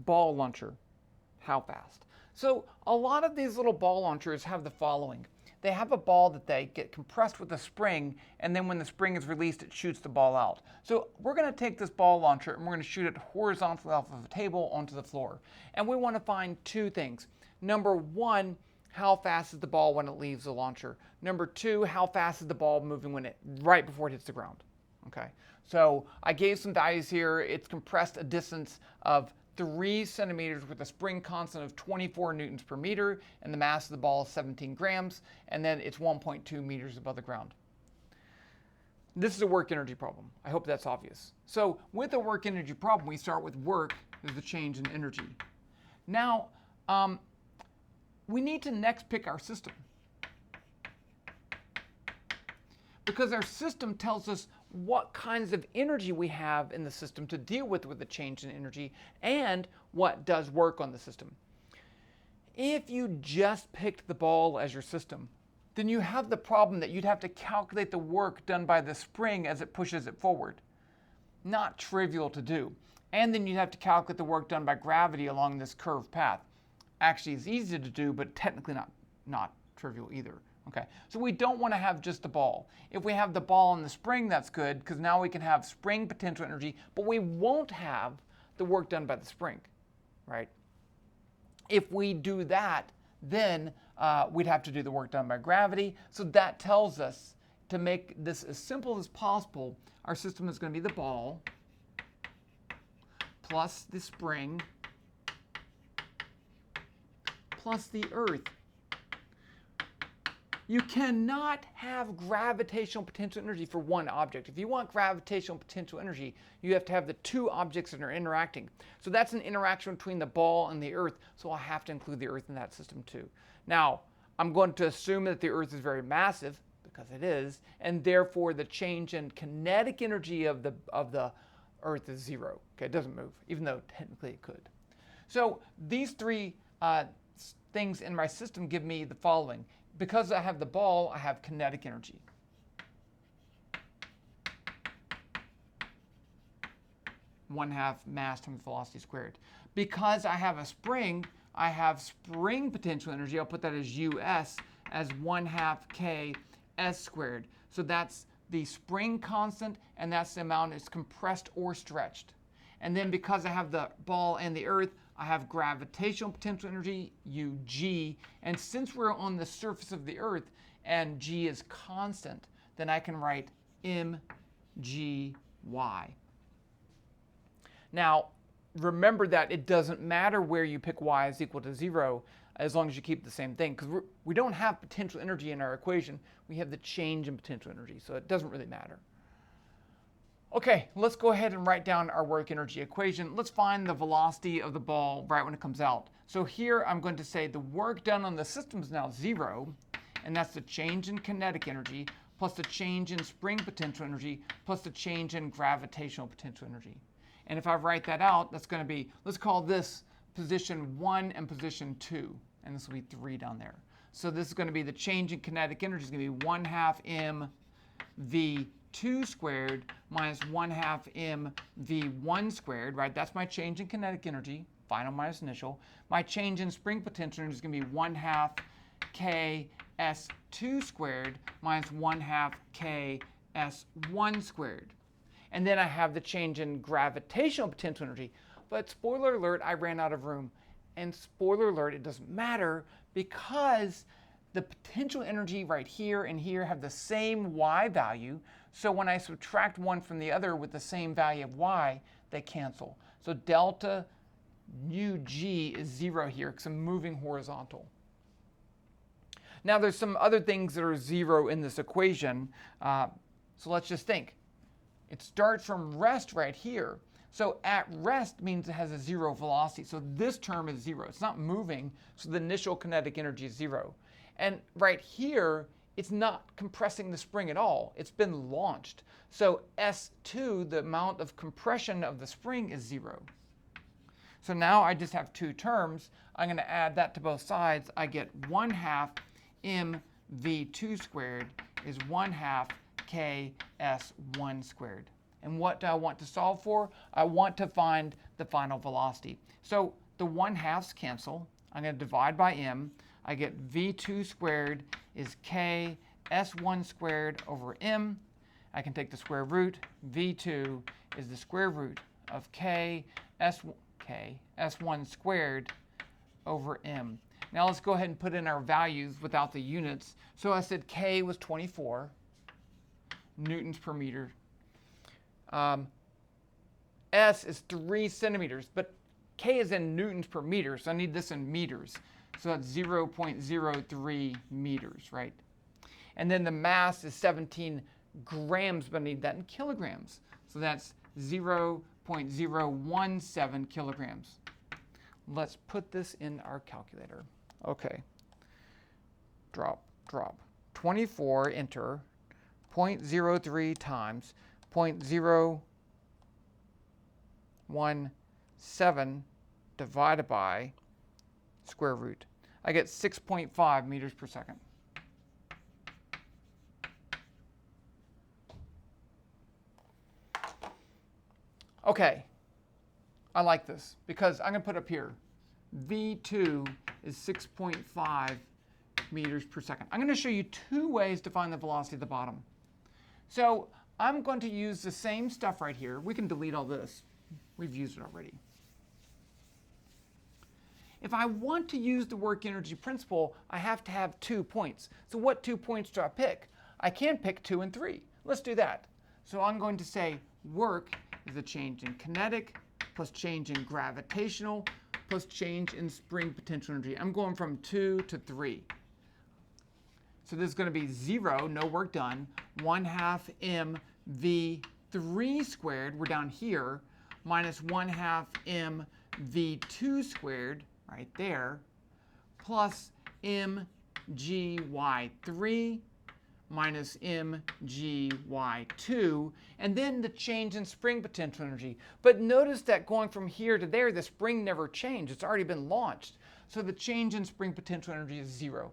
ball launcher. How fast? So a lot of these little ball launchers have the following. They have a ball that they get compressed with a spring, and then when the spring is released, it shoots the ball out. So we're going to take this ball launcher and we're going to shoot it horizontally off of a table onto the floor. And we want to find two things. Number one, how fast is the ball when it leaves the launcher? Number two, how fast is the ball moving when right before it hits the ground? Okay, so I gave some values here. It's compressed a distance of 3 centimeters with a spring constant of 24 newtons per meter, and the mass of the ball is 17 grams, and then it's 1.2 meters above the ground. This is a work energy problem. I hope that's obvious. So with a work energy problem, we start with work as the change in energy. Now, we need to next pick our system, because our system tells us what kinds of energy we have in the system to deal with the change in energy and what does work on the system. If you just picked the ball as your system, then you have the problem that you'd have to calculate the work done by the spring as it pushes it forward. Not trivial to do. And then you'd have to calculate the work done by gravity along this curved path. Actually, it's easy to do, but technically not trivial either. Okay, so we don't want to have just the ball. If we have the ball and the spring, that's good, because now we can have spring potential energy, but we won't have the work done by the spring, right? If we do that, then we'd have to do the work done by gravity. So that tells us, to make this as simple as possible, our system is going to be the ball plus the spring plus the earth. You cannot have gravitational potential energy for one object. If you want gravitational potential energy, you have to have the two objects that are interacting. So that's an interaction between the ball and the earth, so I'll have to include the earth in that system too. Now, I'm going to assume that the earth is very massive, because it is, and therefore the change in kinetic energy of the earth is zero. Okay, it doesn't move, even though technically it could. So these three things in my system give me the following. Because I have the ball, I have kinetic energy. ½ mass times velocity squared. Because I have a spring, I have spring potential energy. I'll put that as US as ½ k s squared. So that's the spring constant, and that's the amount it's compressed or stretched. And then because I have the ball and the earth, I have gravitational potential energy, UG, and since we're on the surface of the earth and G is constant, then I can write mgy. Now, remember that it doesn't matter where you pick y is equal to 0 as long as you keep the same thing, because we don't have potential energy in our equation. We have the change in potential energy, so it doesn't really matter. Okay, let's go ahead and write down our work energy equation. Let's find the velocity of the ball right when it comes out. So here I'm going to say the work done on the system is now 0, and that's the change in kinetic energy plus the change in spring potential energy plus the change in gravitational potential energy. And if I write that out, that's going to be, let's call this position 1 and position 2, and this will be 3 down there. So this is going to be the change in kinetic energy is going to be ½ mv2 squared minus ½ mv1 squared, right? That's my change in kinetic energy, final minus initial. My change in spring potential energy is going to be ½ ks2 squared minus ½ ks1 squared. And then I have the change in gravitational potential energy. But spoiler alert, I ran out of room. And spoiler alert, it doesn't matter because the potential energy right here and here have the same y value. So when I subtract one from the other with the same value of y, they cancel. So delta ug is 0 here because I'm moving horizontal. Now there's some other things that are 0 in this equation. So let's just think. It starts from rest right here. So at rest means it has a 0 velocity. So this term is 0. It's not moving, so the initial kinetic energy is 0. And right here, it's not compressing the spring at all. It's been launched. So S2, the amount of compression of the spring, is 0. So now I just have two terms. I'm going to add that to both sides. I get ½ mv2 squared is ½ ks1 squared. And what do I want to solve for? I want to find the final velocity. So the 1/2s cancel. I'm going to divide by m. I get v2 squared is k s1 squared over m. I can take the square root. v2 is the square root of k s1 squared over m. Now let's go ahead and put in our values without the units. So I said k was 24 newtons per meter. S is 3 centimeters, but k is in newtons per meter, so I need this in meters. So that's 0.03 meters, right? And then the mass is 17 grams, but I need that in kilograms. So that's 0.017 kilograms. Let's put this in our calculator. Okay. Drop. 24, enter. 0.03 times 0.017 divided by square root. I get 6.5 meters per second. Okay, I like this because I'm going to put up here, V2 is 6.5 meters per second. I'm going to show you two ways to find the velocity at the bottom. So I'm going to use the same stuff right here. We can delete all this. We've used it already. If I want to use the work energy principle, I have to have 2 points. So what 2 points do I pick? I can pick 2 and 3. Let's do that. So I'm going to say work is a change in kinetic plus change in gravitational plus change in spring potential energy. I'm going from 2 to 3. So this is going to be 0, no work done, 1/2 mv3 squared, we're down here, minus 1/2 mv2 squared, right there, plus mgy3 minus mgy2, and then the change in spring potential energy. But notice that going from here to there, the spring never changed. It's already been launched. So the change in spring potential energy is 0.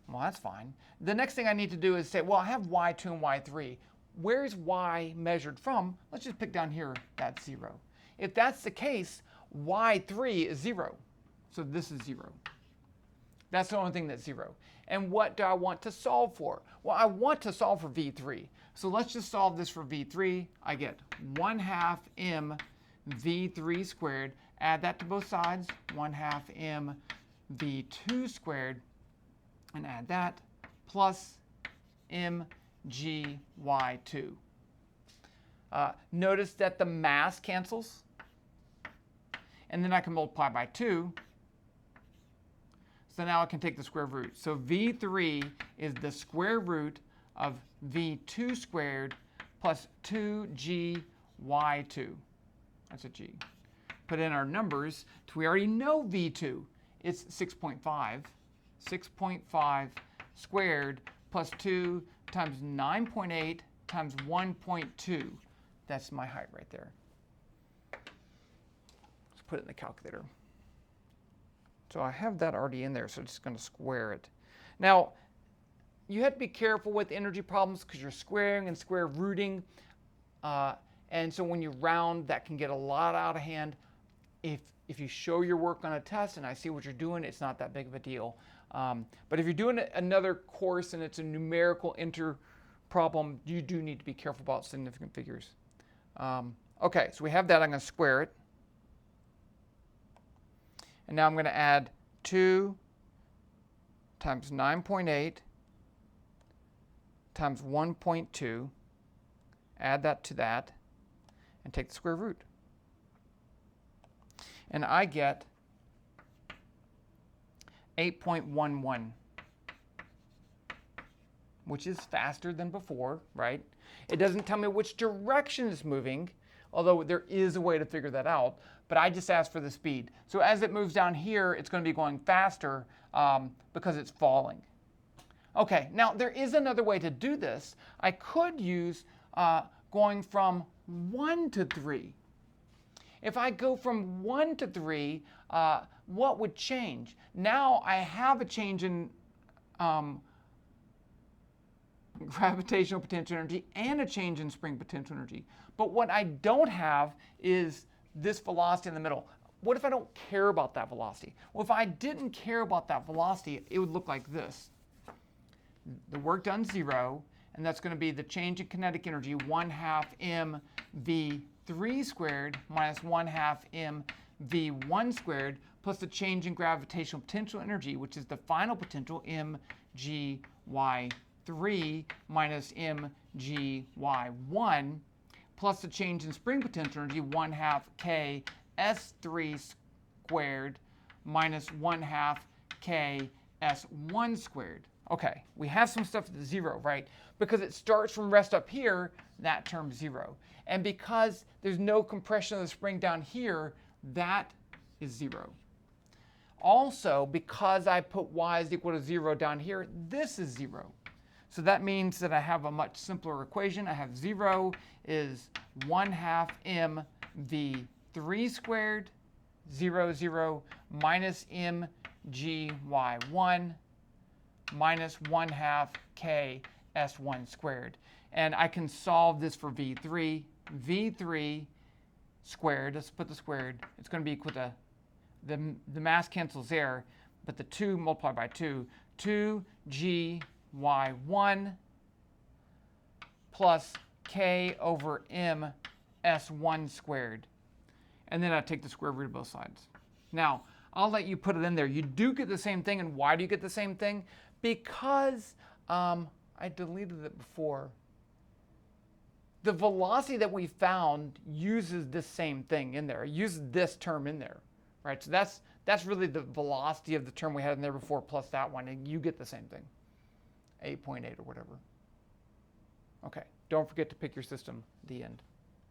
Well, that's fine. The next thing I need to do is say, well, I have y2 and y3. Where's y measured from? Let's just pick down here, that's 0. If that's the case, y3 is 0. So this is 0. That's the only thing that's 0. And what do I want to solve for? Well, I want to solve for v3. So let's just solve this for v3. I get 1/2 mv3 squared. Add that to both sides, 1/2 mv2 squared, and add that, plus mgy2. Notice that the mass cancels, and then I can multiply by 2. So now I can take the square root. So v3 is the square root of v2 squared plus 2gy2. That's a g. Put in our numbers. We already know v2. It's 6.5. 6.5 squared plus 2 times 9.8 times 1.2. That's my height right there. Let's put it in the calculator. So I have that already in there, so I'm just going to square it. Now, you have to be careful with energy problems because you're squaring and square rooting. And so when you round, that can get a lot out of hand. If you show your work on a test and I see what you're doing, it's not that big of a deal. But if you're doing another course and it's a numerical problem, you do need to be careful about significant figures. Okay, so we have that. I'm going to square it. And now I'm going to add 2 times 9.8 times 1.2. Add that to that and take the square root. And I get 8.11, which is faster than before, right? It doesn't tell me which direction it's moving, although there is a way to figure that out, but I just asked for the speed. So as it moves down here, it's going to be going faster because it's falling. Okay, now there is another way to do this. I could use going from 1 to 3. If I go from 1 to 3, what would change? Now I have a change in gravitational potential energy and a change in spring potential energy. But what I don't have is this velocity in the middle. What if I don't care about that velocity? Well, if I didn't care about that velocity, it would look like this. The work done 0, and that's going to be the change in kinetic energy 1/2 mv3 squared minus 1/2 mv1 squared plus the change in gravitational potential energy, which is the final potential mgy3 minus mgy1 plus the change in spring potential energy 1/2 k S3 squared minus 1/2 k S1 squared. Okay, we have some stuff at the 0, right? Because it starts from rest up here, that term's 0. And because there's no compression of the spring down here, that is 0. Also, because I put y is equal to 0 down here, this is 0. So that means that I have a much simpler equation. I have 0 is 1/2 mv3 squared, 0, 0, minus mgy1 minus 1/2 k S1 squared. And I can solve this for V3. V3 squared, let's put the squared, it's going to be equal to, the mass cancels there, but the 2 multiplied by 2, 2gy1 plus k over m S1 squared. And then I take the square root of both sides. Now, I'll let you put it in there. You do get the same thing, and why do you get the same thing? Because I deleted it before. The velocity that we found uses this same thing in there. It uses this term in there, right? So that's really the velocity of the term we had in there before plus that one, and you get the same thing, 8.8 or whatever. Okay, don't forget to pick your system, the end.